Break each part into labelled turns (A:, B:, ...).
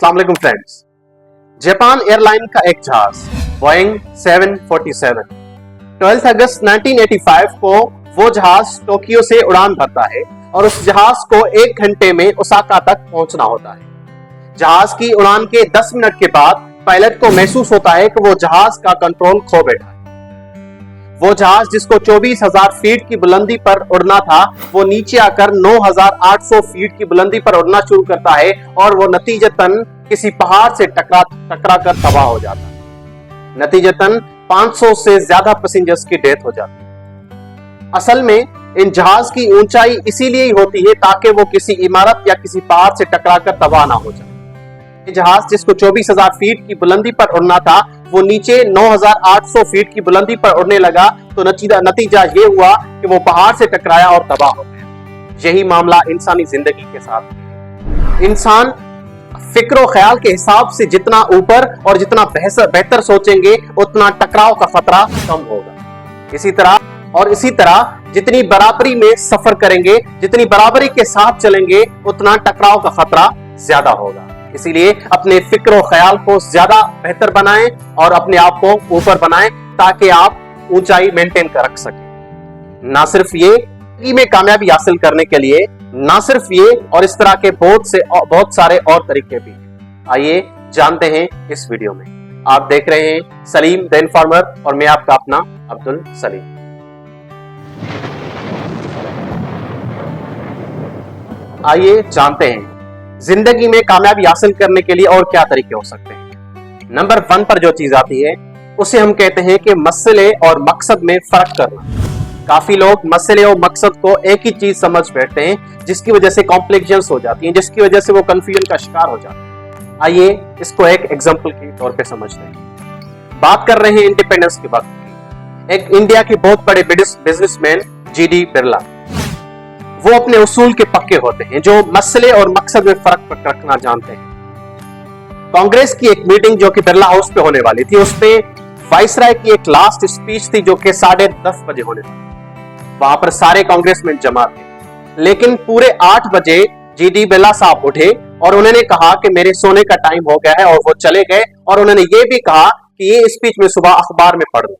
A: अस्सलाम वालेकुम friends. Japan airline का एक जहाज बोइंग 747 12 अगस्त 1985 को वो जहाज टोक्यो से उड़ान भरता है और उस जहाज को 1 घंटे में ओसाका तक पहुंचना होता है। जहाज की उड़ान के 10 मिनट के बाद पायलट को महसूस होता है कि वो जहाज का कंट्रोल खो बैठा है। वो जहाज जिसको 24,000 फीट की बुलंदी पर उड़ना था, वो नीचे आकर 9,800 फीट की बुलंदी पर उड़ना शुरू करता है और वो नतीजतन किसी पहाड़ से टकरा कर तबाह हो जाता है। नतीजतन 500 से ज्यादा पैसेंजर्स की डेथ हो जाती है। असल में इन जहाज की ऊंचाई इसीलिए ही होती है ताकि वो किसी इमारत या किसी पहाड़ से टकरा कर तबाह ना हो जाए। ये जहाज जिसको 24,000 फीट की बुलंदी पर उड़ना था, वो नीचे 9,800 फीट की बुलंदी पर उड़ने लगा तो नतीजा ये हुआ कि वो पहाड़ से टकराया और तबाह हो गया। यही मामला इंसानी जिंदगी के साथ है। इंसान फिक्र ख्याल के हिसाब से जितना ऊपर और जितना बेहतर सोचेंगे उतना टकराव का खतरा कम होगा। इसी तरह जितनी बराबरी में सफर करेंगे, जितनी बराबरी के साथ चलेंगे, उतना टकराव का खतरा ज्यादा होगा। इसीलिए अपने फिक्र और ख्याल को ज्यादा बेहतर बनाएं और अपने आप को ऊपर बनाएं ताकि आप ऊंचाई मेंटेन कर रख सकें। ना सिर्फ ये में कामयाबी हासिल करने के लिए ना सिर्फ ये और इस तरह के बहुत सारे और तरीके भी। आइए जानते हैं इस वीडियो में। आप देख रहे हैं सलीम द इन्फॉर्मर और मैं आपका अपना अब्दुल सलीम। आइए जानते हैं जिंदगी में कामयाबी हासिल करने के लिए और क्या तरीके हो सकते हैं। नंबर 1 पर जो चीज आती है उसे हम कहते हैं कि मसले और मकसद में फर्क करना। काफी लोग मसले और मकसद को एक ही चीज समझ बैठते हैं, जिसकी वजह से कॉम्प्लिकेशंस हो जाती हैं, जिसकी वजह से वो कंफ्यूजन का शिकार हो जाते हैं। आइए इसको एक एग्जांपल के तौर पे समझते हैं। बात कर रहे हैं इंडिपेंडेंस के वक्त की। एक इंडिया के बहुत बड़े बिजनेसमैन जीडी बिरला, वो अपने उसूल के पक्के होते हैं, जो मसले और मकसद में फर्क रखना जानते हैं। कांग्रेस की एक मीटिंग जो कि बिरला हाउस पे होने वाली थी, उसमें वाइसराय की एक लास्ट स्पीच थी जो कि 10:30 बजे होने वाली। वहां पर सारे कांग्रेसमैन जमा थे, लेकिन पूरे 8 बजे जीडी बिरला साहब उठे और उन्होंने कहा कि मेरे सोने का टाइम हो गया है, और वो चले गए। और उन्होंने ये भी कहा कि ये स्पीच में सुबह अखबार में पढ़ लूं,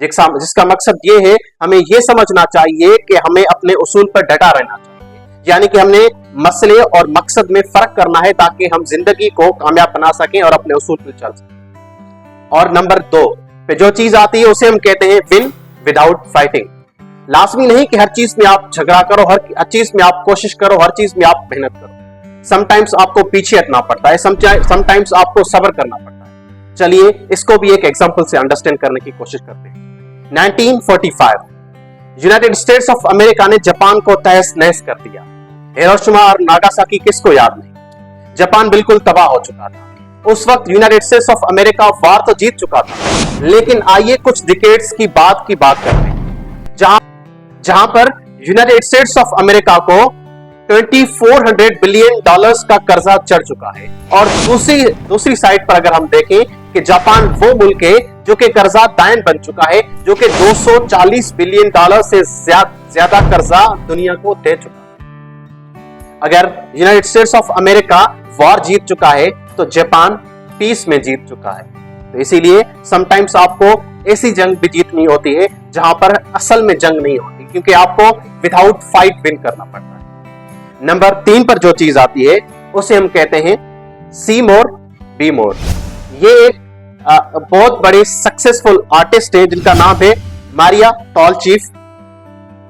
A: जिसका मकसद ये है, हमें ये समझना चाहिए कि हमें अपने उसूल पर डटा रहना चाहिए, यानी कि हमने मसले और मकसद में फर्क करना है ताकि हम जिंदगी को कामयाब बना सकें और अपने उसूल पर चल सकें। और नंबर 2 पे जो चीज आती है उसे हम कहते हैं विन विदाउट फाइटिंग। लाजमी नहीं कि हर चीज में आप झगड़ा करो, हर चीज में आप कोशिश करो, हर चीज में आप मेहनत करो। समटाइम्स आपको पीछे हटना पड़ता है, समटाइम्स आपको सब्र करना पड़ता है। चलिए इसको भी एक एग्जांपल से अंडरस्टैंड करने की कोशिश करते हैं। 1945 यूनाइटेड स्टेट्स ऑफ अमेरिका ने जापान को तहस नहस कर दिया। हिरोशिमा और नागासाकी किसको याद नहीं। जापान बिल्कुल तबाह हो चुका था। उस वक्त यूनाइटेड स्टेट्स ऑफ अमेरिका वार तो जीत चुका था, लेकिन आइए कुछ डिकेड्स की बात करते हैं जहां पर यूनाइटेड स्टेट्स ऑफ अमेरिका को $2400 बिलियन का कर्जा चढ़ चुका है। और दूसरी साइड पर अगर हम देखें कि जापान वो मुल्क है जो कि कर्जा दायन बन चुका है, जो कि $240 बिलियन से ज्यादा कर्जा दुनिया को दे चुका है। अगर United States of America war जीत चुका है तो जापान पीस में जीत चुका है। तो इसीलिए समटाइम्स आपको ऐसी जंग भी जीतनी होती है जहां पर असल में जंग नहीं होती, क्योंकि आपको विदाउट फाइट विन करना पड़ता है। नंबर 3 पर जो चीज आती है उसे हम कहते हैं सी मोर बी मोर। ये एक बहुत बड़े सक्सेसफुल आर्टिस्ट है जिनका नाम है मारिया टॉलचीफ।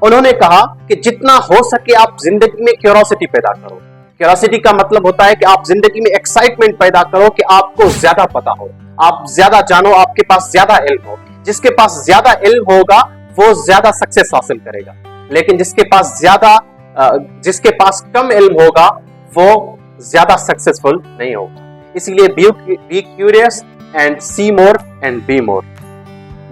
A: उन्होंने कहा कि जितना हो सके आप जिंदगी में क्यूरोसिटी पैदा करो। क्यूरोसिटी का मतलब होता है कि आप जिंदगी में एक्साइटमेंट पैदा करो, कि आपको ज्यादा पता हो, आप ज्यादा जानो, आपके पास ज्यादा इल्म हो। जिसके पास ज्यादा इल्म होगा वो ज्यादा सक्सेस हासिल करेगा, लेकिन जिसके पास कम इल्म होगा वो ज्यादा सक्सेसफुल नहीं होगा। इसलिए be curious and see more and be more.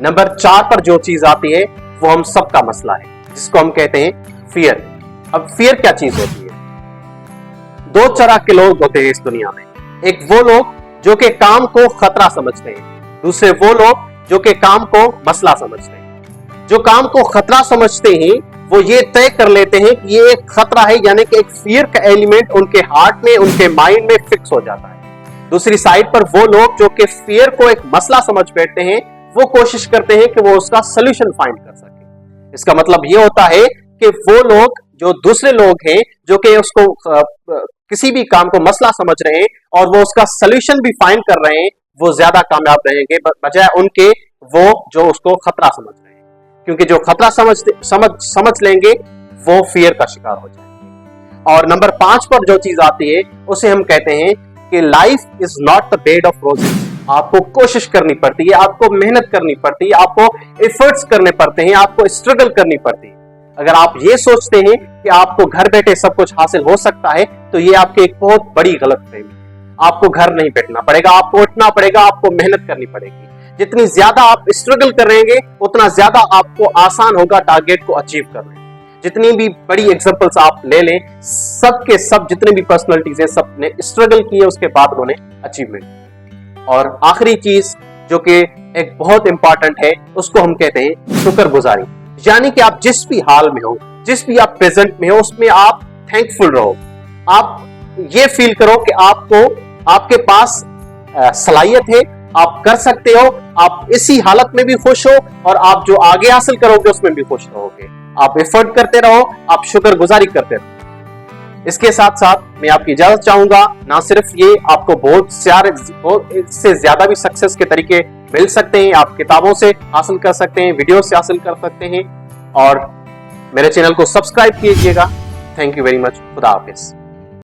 A: Number 4 पर जो चीज आती है वो हम सबका मसला है, जिसको हम कहते हैं फियर। अब फियर क्या चीज होती है? 2 तरह के लोग होते हैं इस दुनिया में। एक वो लोग जो कि काम को खतरा समझते हैं, दूसरे वो लोग जो कि काम को मसला समझते हैं। जो काम को खतरा समझते हैं वो ये तय कर लेते हैं कि ये एक खतरा है, यानी कि एक फियर का एलिमेंट उनके हार्ट में, उनके माइंड में फिक्स हो जाता है। दूसरी साइड पर वो लोग जो कि फियर को एक मसला समझ बैठते हैं, वो कोशिश करते हैं कि वो उसका सोल्यूशन फाइंड कर सके। इसका मतलब ये होता है कि वो लोग जो दूसरे लोग हैं जो कि उसको किसी भी काम को मसला समझ रहे हैं और वो उसका सोल्यूशन भी फाइंड कर रहे हैं, वो ज्यादा कामयाब रहेंगे बजाय उनके वो जो उसको खतरा समझ रहे हैं। क्योंकि जो खतरा समझ लेंगे वो फियर का शिकार हो जाएंगे। और नंबर 5 पर जो चीज आती है उसे हम कहते हैं कि life is not the bed of roses. आपको कोशिश करनी पड़ती है, आपको मेहनत करनी पड़ती है, आपको एफर्ट्स करने पड़ते हैं, आपको स्ट्रगल करनी पड़ती है। अगर आप ये सोचते हैं कि आपको घर बैठे सब कुछ हासिल हो सकता है तो ये आपकी एक बहुत बड़ी गलतफहमी है। आपको घर नहीं बैठना पड़ेगा, आपको उठना पड़ेगा, आपको मेहनत करनी पड़ेगी। जितनी ज्यादा आप स्ट्रगल करेंगे उतना ज्यादा आपको आसान होगा टारगेट को अचीव करना। जितनी भी बड़ी एग्जांपल्स आप ले लें, सब के सब जितने भी पर्सनालिटीज हैं सब ने स्ट्रगल किए, उसके बाद उन्होंने अचीवमेंट। और आखिरी चीज जो कि एक बहुत इंपॉर्टेंट है उसको हम कहते हैं शुक्रगुजारी। यानी कि आप जिस भी हाल में हो, जिस भी आप प्रेजेंट में हो, उसमें आप थैंकफुल रहो। आप ये फील करो कि आपके पास सलाहियत है, आप कर सकते हो, आप इसी हालत में भी खुश हो और आप जो आगे हासिल करोगे उसमें भी खुश रहोगे। आप एफर्ट करते रहो, आप शुक्रगुजारी करते रहो। इसके साथ साथ मैं आपकी इजाजत चाहूंगा। ना सिर्फ ये, आपको बहुत सारे इससे ज्यादा भी सक्सेस के तरीके मिल सकते हैं। आप किताबों से हासिल कर सकते हैं, वीडियो से हासिल कर सकते हैं और मेरे चैनल को सब्सक्राइब कीजिएगा। Thank you very much. खुदा हाफिज।